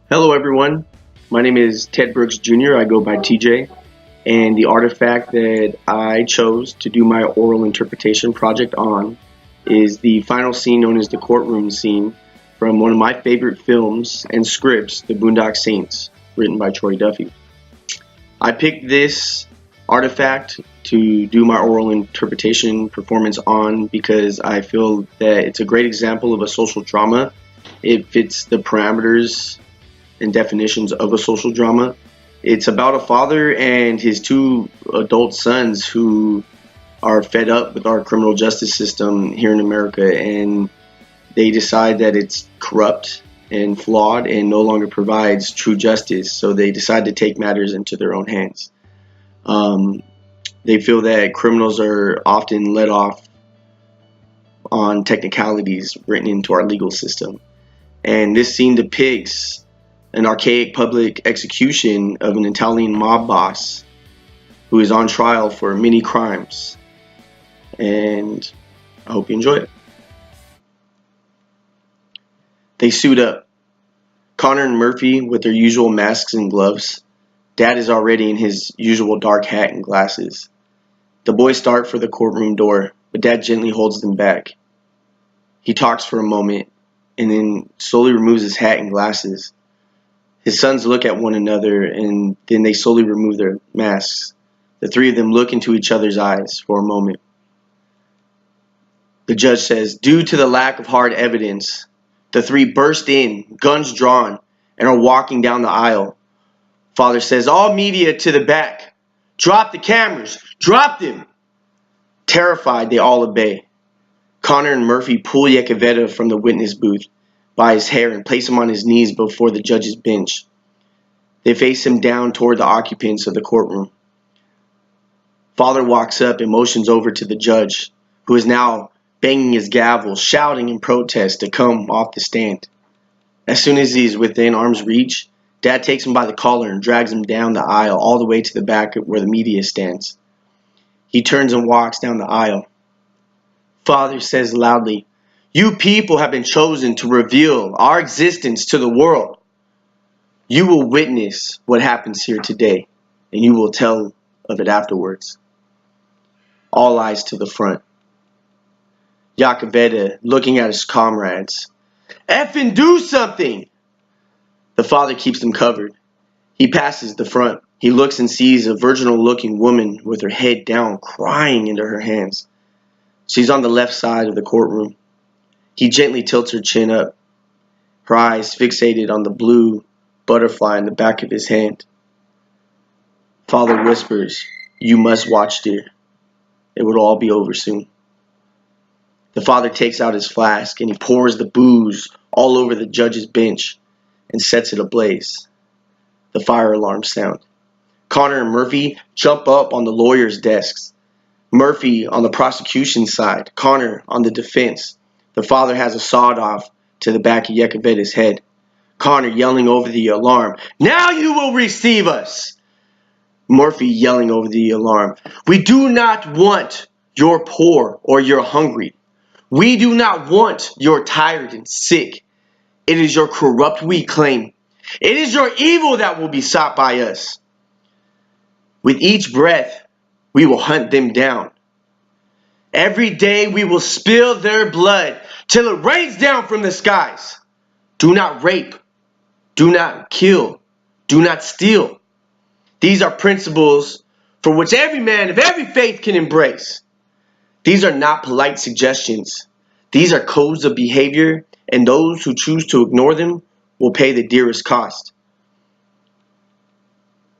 Hello, everyone. My name is Ted Brooks Jr. I go by TJ, and the artifact that I chose to do my oral interpretation project on is the final scene known as the courtroom scene from one of my favorite films and scripts, The Boondock Saints, written by Troy Duffy. I picked this artifact to do my oral interpretation performance on because I feel that it's a great example of a social drama. It fits the parameters and definitions of a social drama. It's about a father and his two adult sons who are fed up with our criminal justice system here in America, and they decide that it's corrupt and flawed and no longer provides true justice, so they decide to take matters into their own hands. They feel that criminals are often let off on technicalities written into our legal system. And this scene depicts an archaic public execution of an Italian mob boss who is on trial for many crimes. And I hope you enjoy it. They suit up. Connor and Murphy with their usual masks and gloves. Dad is already in his usual dark hat and glasses. The boys start for the courtroom door, but Dad gently holds them back. He talks for a moment and then slowly removes his hat and glasses. His sons look at one another and then they slowly remove their masks. The three of them look into each other's eyes for a moment. The judge says, "Due to the lack of hard evidence," the three burst in, guns drawn, and are walking down the aisle. Father says, "All media to the back. Drop the cameras. Drop them." Terrified, they all obey. Connor and Murphy pull Yakavetta from the witness booth by his hair and place him on his knees before the judge's bench. They face him down toward the occupants of the courtroom. Father walks up and motions over to the judge, who is now banging his gavel, shouting in protest to come off the stand. As soon as he is within arm's reach, Dad takes him by the collar and drags him down the aisle all the way to the back where the media stands. He turns and walks down the aisle. Father says loudly, "You people have been chosen to reveal our existence to the world. You will witness what happens here today, and you will tell of it afterwards." All eyes to the front. Yakavetta looking at his comrades. "Effing do something!" The father keeps them covered. He passes the front. He looks and sees a virginal-looking woman with her head down, crying into her hands. She's on the left side of the courtroom. He gently tilts her chin up, her eyes fixated on the blue butterfly in the back of his hand. Father whispers, "You must watch, dear. It will all be over soon." The father takes out his flask and he pours the booze all over the judge's bench and sets it ablaze. The fire alarms sound. Connor and Murphy jump up on the lawyers' desks. Murphy on the prosecution side, Connor on the defense. The father has a sawed-off to the back of Yakavetta's head. Connor yelling over the alarm, "Now you will receive us!" Murphy yelling over the alarm, "We do not want your poor or your hungry. We do not want your tired and sick. It is your corrupt we claim. It is your evil that will be sought by us. With each breath, we will hunt them down. Every day we will spill their blood till it rains down from the skies. Do not rape. Do not kill. Do not steal. These are principles for which every man of every faith can embrace. These are not polite suggestions. These are codes of behavior, and those who choose to ignore them will pay the dearest cost.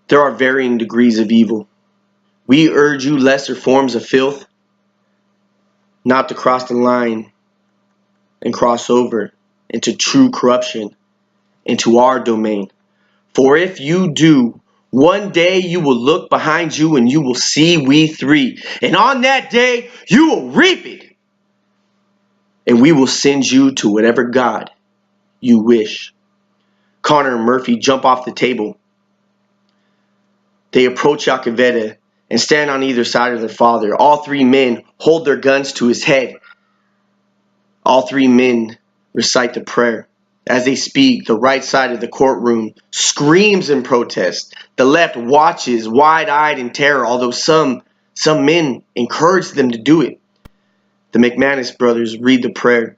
There are varying degrees of evil. We urge you lesser forms of filth not to cross the line and cross over into true corruption, into our domain. For if you do, one day you will look behind you and you will see we three. And on that day, you will reap it. And we will send you to whatever God you wish." Connor and Murphy jump off the table. They approach Yakavetta and stand on either side of their father. All three men hold their guns to his head. All three men recite the prayer. As they speak, the right side of the courtroom screams in protest. The left watches, wide-eyed in terror, although some men encourage them to do it. The McManus brothers read the prayer,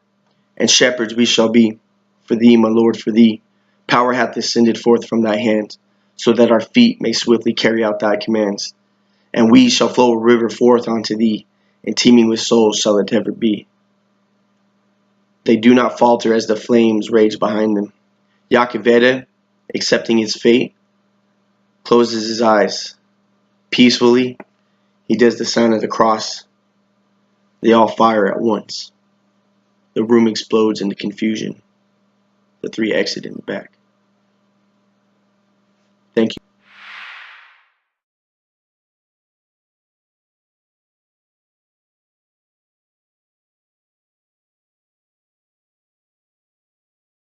and shepherds we shall be. For thee, my Lord, for thee, power hath descended forth from thy hand, so that our feet may swiftly carry out thy commands. And we shall flow a river forth unto thee, and teeming with souls shall it ever be. They do not falter as the flames rage behind them. Yakaveda, accepting his fate, closes his eyes. Peacefully, he does the sign of the cross. They all fire at once. The room explodes into confusion. The three exit in the back. Thank you.